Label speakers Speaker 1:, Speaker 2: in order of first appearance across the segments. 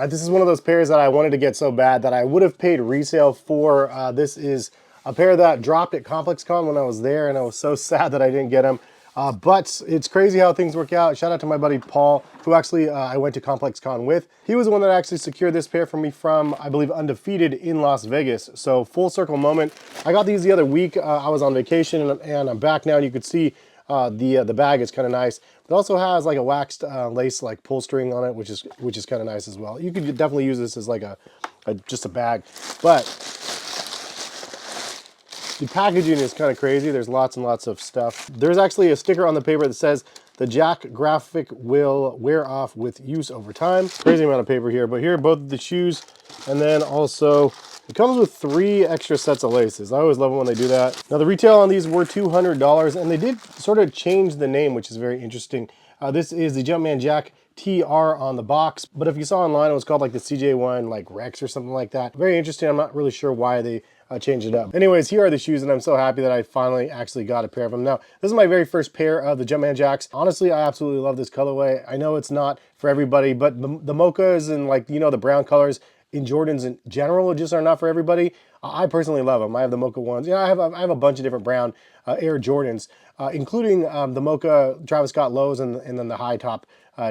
Speaker 1: This is one of those pairs that I wanted to get so bad that I would have paid resale for. This is a pair that dropped at ComplexCon when I was there, and I was so sad that I didn't get them. But it's crazy how things work out. Shout out to my buddy Paul, who actually I went to ComplexCon with. He was the one that actually secured this pair for me from, I believe, Undefeated in Las Vegas. So full circle moment. I got these the other week. I was on vacation and I'm back now, and you could see the bag is kind of nice. It also has like a waxed lace like pull string on it, which is kind of nice as well. You could definitely use this as like just a bag, but the packaging is kind of crazy. There's lots and lots of stuff. There's actually a sticker on the paper that says the Jack graphic will wear off with use over time. Crazy amount of paper here, but here are both of the shoes, and then also it comes with 3 extra sets of laces. I always love it when they do that. Now the retail on these were $200, and they did sort of change the name, which is very interesting. This is the Jumpman Jack TR on the box, but if you saw online, it was called like the CJ1 like Rex or something like that. Very interesting. I'm not really sure why they changed it up. Anyways, here are the shoes, and I'm so happy that I finally actually got a pair of them. Now, this is my very first pair of the Jumpman Jacks. Honestly, I absolutely love this colorway. I know it's not for everybody, but the mochas and like, you know, the brown colors in Jordans in general just are not for everybody. I personally love them. I have the Mocha ones. Yeah, I have a bunch of different brown Air Jordans, including the Mocha Travis Scott lows and then the high top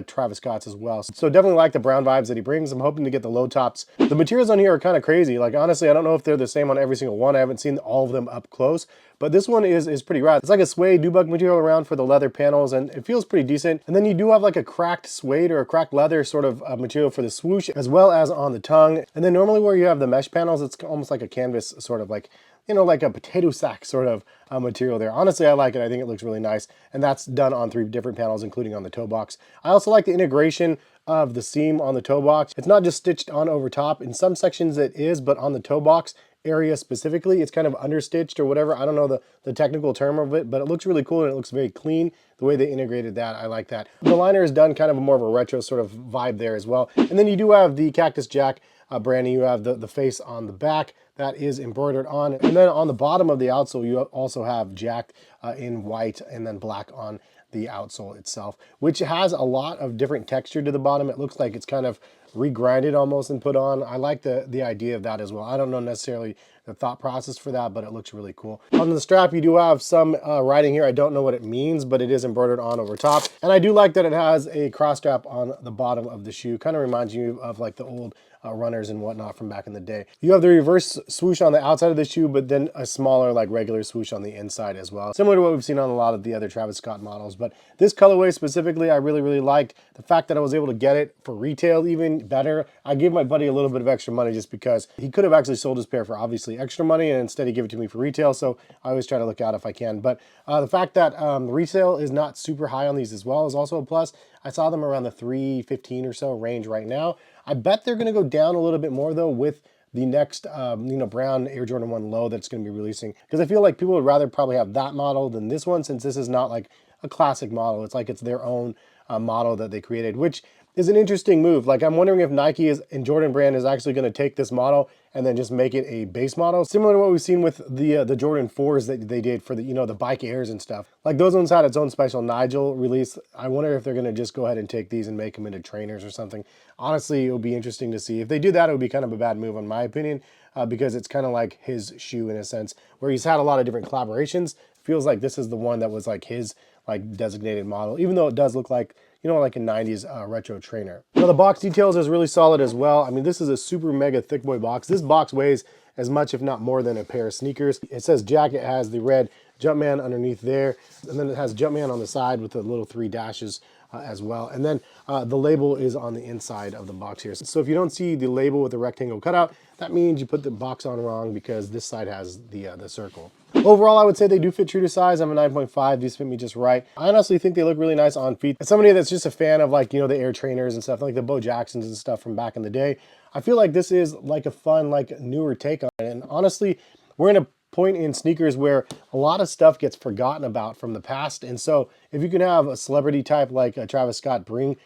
Speaker 1: Travis Scott's as well. So definitely like the brown vibes that he brings. I'm hoping to get the low tops. The materials on here are kind of crazy. Like honestly, I don't know if they're the same on every single one. I haven't seen all of them up close, but this one is pretty rad. It's like a suede debug material around for the leather panels, and it feels pretty decent. And then you do have like a cracked suede or a cracked leather sort of material for the swoosh, as well as on the tongue. And then normally where you have the mesh panels, it's almost like a canvas sort of like, you know, like a potato sack sort of material there. Honestly, I like it. I think it looks really nice. And that's done on 3 different panels, including on the toe box. I also like the integration of the seam on the toe box. It's not just stitched on over top. In some sections it is, but on the toe box area specifically, it's kind of understitched or whatever. I don't know the technical term of it, but it looks really cool and it looks very clean. The way they integrated that, I like that. The liner is done kind of more of a retro sort of vibe there as well. And then you do have the Cactus Jack branding. You have the face on the back that is embroidered on, and then on the bottom of the outsole you also have Jack in white and then black on the outsole itself, which has a lot of different texture to the bottom. It looks like it's kind of regrinded almost and put on. I like the idea of that as well. I don't know necessarily the thought process for that, but it looks really cool. On the strap, you do have some writing here. I don't know what it means, but it is embroidered on over top. And I do like that it has a cross strap on the bottom of the shoe. Kind of reminds you of like the old runners and whatnot from back in the day. You have the reverse swoosh on the outside of the shoe, but then a smaller like regular swoosh on the inside as well. Similar to what we've seen on a lot of the other Travis Scott models. But this colorway specifically, I really liked. The fact that I was able to get it for retail even better. I gave my buddy a little bit of extra money just because he could have actually sold his pair for obviously extra money, and instead he gave it to me for retail. So I always try to look out if I can. But the fact that the resale is not super high on these as well is also a plus. I saw them around the $315 or so range right now. I bet they're going to go down a little bit more though with the next brown Air Jordan 1 low that's going to be releasing, because I feel like people would rather probably have that model than this one, since this is not like a classic model. It's like it's their own model that they created, which is an interesting move. Like I'm wondering if Nike and Jordan brand is actually going to take this model and then just make it a base model, similar to what we've seen with the Jordan 4s that they did for the the Bike Airs and stuff. Like those ones had its own special Nigel release. I wonder if they're going to just go ahead and take these and make them into trainers or something. Honestly, it would be interesting to see. If they do that, it would be kind of a bad move in my opinion, because it's kind of like his shoe in a sense, where he's had a lot of different collaborations. It feels like this is the one that was like his like designated model, even though it does look like, like a 90s retro trainer. Now the box details is really solid as well. I mean, this is a super mega thick boy box. This box weighs as much, if not more, than a pair of sneakers. It says Jack. It has the red Jumpman underneath there, and then it has Jumpman on the side with the little 3 dashes as well. And then the label is on the inside of the box here. So if you don't see the label with the rectangle cutout, that means you put the box on wrong, because this side has the circle. Overall, I would say they do fit true to size. I'm a 9.5. These fit me just right. I honestly think they look really nice on feet. As somebody that's just a fan of like, the Air trainers and stuff, like the Bo Jacksons and stuff from back in the day, I feel like this is like a fun, like newer take on it. And honestly, we're in a point in sneakers where a lot of stuff gets forgotten about from the past. And so if you can have a celebrity type like Travis Scott bring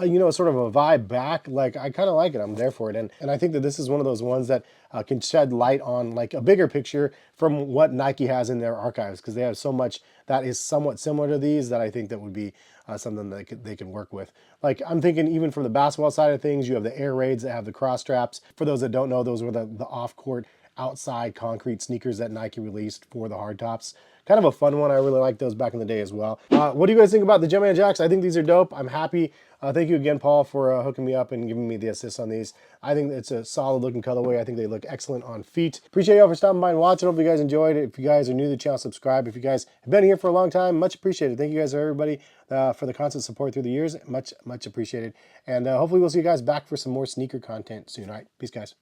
Speaker 1: you know, sort of a vibe back. Like, I kind of like it. I'm there for it. And I think that this is one of those ones that can shed light on like a bigger picture from what Nike has in their archives, because they have so much that is somewhat similar to these that I think that would be something that they can work with. Like, I'm thinking even from the basketball side of things, you have the Air Raids that have the cross straps. For those that don't know, those were the off-court outside concrete sneakers that Nike released for the hard tops. Kind of a fun one. I really liked those back in the day as well. What do you guys think about the Jumpman Jacks? I think these are dope. I'm happy. Thank you again, Paul, for hooking me up and giving me the assist on these. I think it's a solid looking colorway. I think they look excellent on feet. Appreciate y'all for stopping by and watching. Hope you guys enjoyed it. If you guys are new to the channel, subscribe. If you guys have been here for a long time, much appreciated. Thank you guys, everybody, for the constant support through the years. Much appreciated. And hopefully we'll see you guys back for some more sneaker content soon. All right, peace, guys.